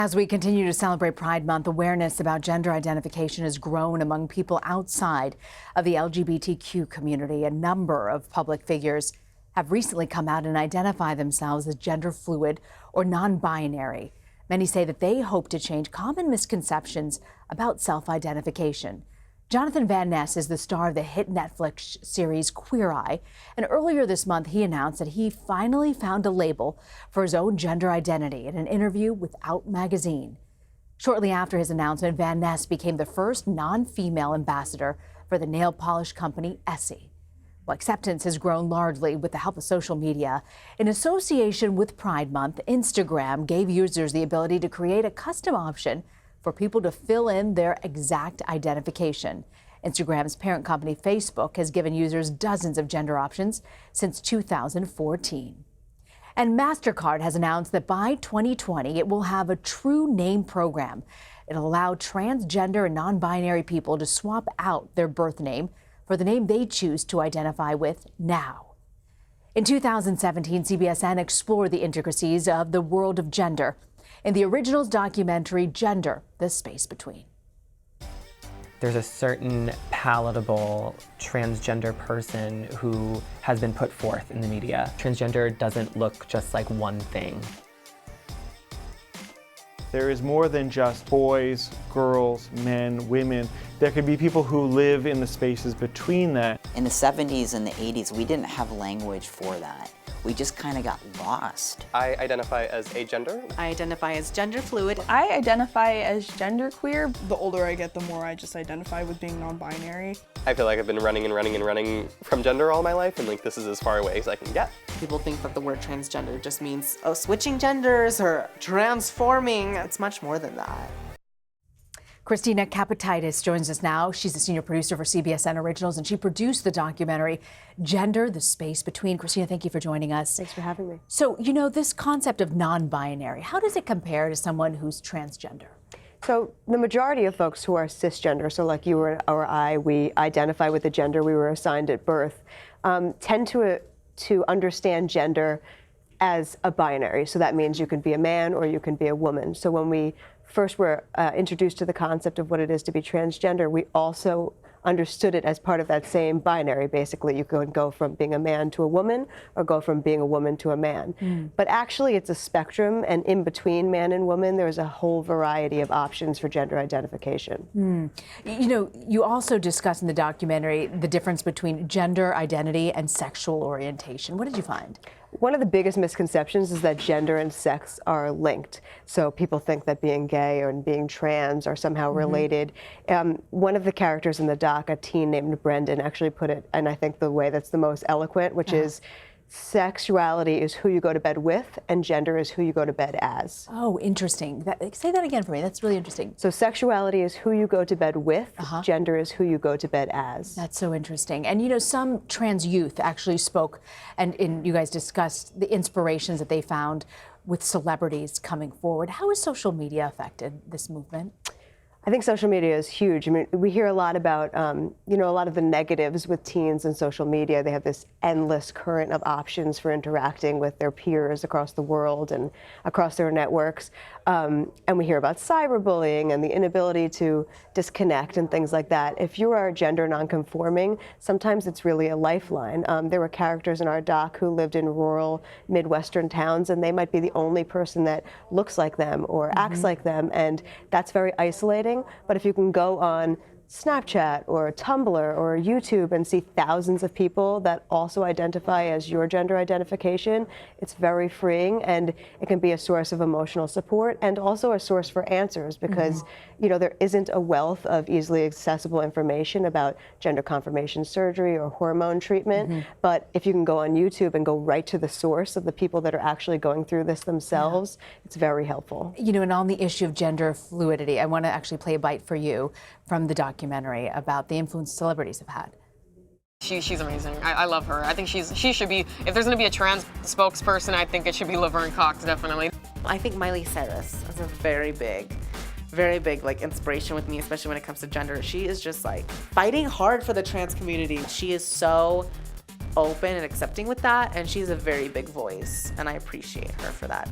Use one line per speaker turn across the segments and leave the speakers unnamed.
As we continue to celebrate Pride Month, awareness about gender identification has grown among people outside of the LGBTQ community. A number of public figures have recently come out and identify themselves as gender fluid or non-binary. Many say that they hope to change common misconceptions about self-identification. Jonathan Van Ness is the star of the hit Netflix series Queer Eye, and earlier this month he announced that he finally found a label for his own gender identity in an interview with Out magazine. Shortly after his announcement, Van Ness became the first non-female ambassador for the nail polish company Essie. Well, acceptance has grown largely with the help of social media. In association with Pride Month, Instagram gave users the ability to create a custom option for people to fill in their exact identification. Instagram's parent company, Facebook, has given users dozens of gender options since 2014. And MasterCard has announced that by 2020, it will have a true name program. It'll allow transgender and non-binary people to swap out their birth name for the name they choose to identify with now. In 2017, CBSN explored the intricacies of the world of gender in the Originals documentary Gender, the Space Between.
There's a certain palatable transgender person who has been put forth in the media. Transgender doesn't look just like one thing.
There is more than just boys, girls, men, women. There could be people who live in the spaces between that.
In the 70s and the 80s, we didn't have language for that. We just kind of got lost.
I identify as agender.
I identify as gender fluid.
I identify as genderqueer. The older I get, the more I just identify with being non-binary.
I feel like I've been running and running and running from gender all my life, and like this is as far away as I can get.
People think that the word transgender just means, oh, switching genders or transforming. It's much more than that.
Christina Capatides joins us now. She's the senior producer for CBSN Originals, and she produced the documentary Gender, the Space Between. Christina, thank you for joining us.
Thanks for having me.
So, you know, this concept of non-binary, how does it compare to someone who's transgender?
So the majority of folks who are cisgender, so like you or I, we identify with the gender we were assigned at birth, tend to understand gender as a binary. So that means you can be a man or you can be a woman. So when we first were introduced to the concept of what it is to be transgender, we also understood it as part of that same binary. Basically, you could go from being a man to a woman or go from being a woman to a man. But actually, it's a spectrum, and in between man and woman, there's a whole variety of options for gender identification.
You know, you also discuss in the documentary the difference between gender identity and sexual orientation. What did you find?
One of the biggest misconceptions is that gender and sex are linked. So people think that being gay and being trans are somehow related. One of the characters in the doc, a teen named Brendan, actually put it, and I think the way that's the most eloquent, which is sexuality is who you go to bed with, and gender is who you go to bed as.
Oh, interesting. Say that again for me. That's really interesting.
So sexuality is who you go to bed with, gender is who you go to bed as.
That's so interesting. And you know, some trans youth actually spoke, and you guys discussed the inspirations that they found with celebrities coming forward. How has social media affected this movement?
I think social media is huge. I mean, we hear a lot about, you know, a lot of the negatives with teens and social media. They have this endless current of options for interacting with their peers across the world and across their networks. And we hear about cyberbullying and the inability to disconnect and things like that. If you are gender nonconforming, sometimes it's really a lifeline. There were characters in our doc who lived in rural Midwestern towns, and they might be the only person that looks like them or acts like them, and that's very isolating. But if you can go on Snapchat or Tumblr or YouTube and see thousands of people that also identify as your gender identification, it's very freeing, and it can be a source of emotional support and also a source for answers, because you know, there isn't a wealth of easily accessible information about gender confirmation surgery or hormone treatment. But if you can go on YouTube and go right to the source of the people that are actually going through this themselves, it's very helpful.
You know, and on the issue of gender fluidity, I want to actually play a bite for you from the documentary about the influence celebrities have had.
She's amazing. I love her. I think she should be, if there's going to be a trans spokesperson, I think it should be Laverne Cox, definitely.
I think Miley Cyrus is a very big like inspiration with me, especially when it comes to gender. She is just like fighting hard for the trans community. She is so open and accepting with that, and she's a very big voice, and I appreciate her for that.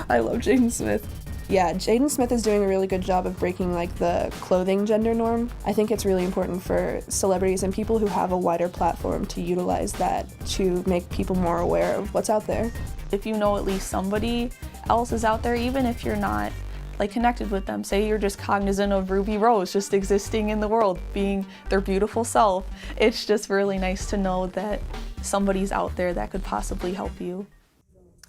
I love Jaden Smith. Yeah, Jaden Smith is doing a really good job of breaking like the clothing gender norm. I think it's really important for celebrities and people who have a wider platform to utilize that to make people more aware of what's out there.
If you know at least somebody else is out there, even if you're not like connected with them, say you're just cognizant of Ruby Rose just existing in the world, being their beautiful self, it's just really nice to know that somebody's out there that could possibly help you.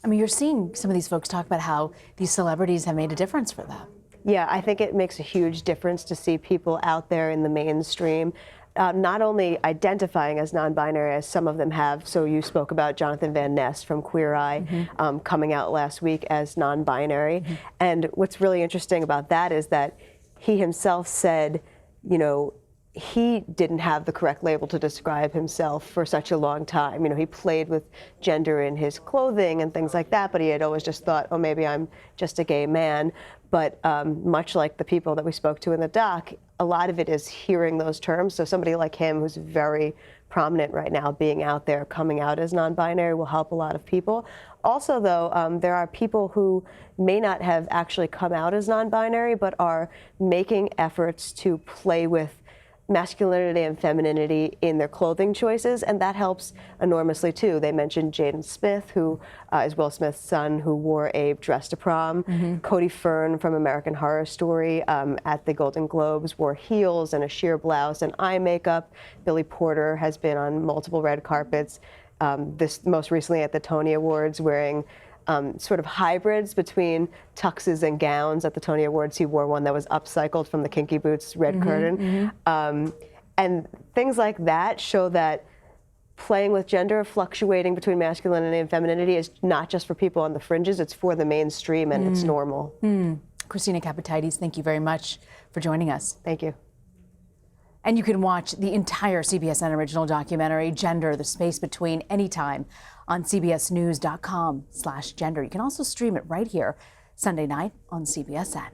I mean, you're seeing some of these folks talk about how these celebrities have made a difference for them.
Yeah, I think it makes a huge difference to see people out there in the mainstream, not only identifying as non-binary as some of them have. So you spoke about Jonathan Van Ness from Queer Eye coming out last week as non-binary. And what's really interesting about that is that he himself said, you know, he didn't have the correct label to describe himself for such a long time. You know, he played with gender in his clothing and things like that, but he had always just thought, oh, maybe I'm just a gay man. But much like the people that we spoke to in the doc, a lot of it is hearing those terms. So somebody like him who's very prominent right now, being out there, coming out as non-binary will help a lot of people. Also, though, there are people who may not have actually come out as non-binary, but are making efforts to play with masculinity and femininity in their clothing choices, and that helps enormously too. They mentioned Jaden Smith, who is Will Smith's son, who wore a dress to prom. Cody Fern from American Horror Story at the Golden Globes wore heels and a sheer blouse and eye makeup. Billy Porter has been on multiple red carpets, this most recently at the Tony Awards, wearing sort of hybrids between tuxes and gowns. At the Tony Awards, he wore one that was upcycled from the Kinky Boots red curtain. And things like that show that playing with gender, fluctuating between masculinity and femininity is not just for people on the fringes, it's for the mainstream, and it's normal.
Christina Capatides, thank you very much for joining us.
Thank you.
And you can watch the entire CBSN original documentary, Gender, the Space Between, anytime on cbsnews.com/gender. You can also stream it right here Sunday night on CBSN.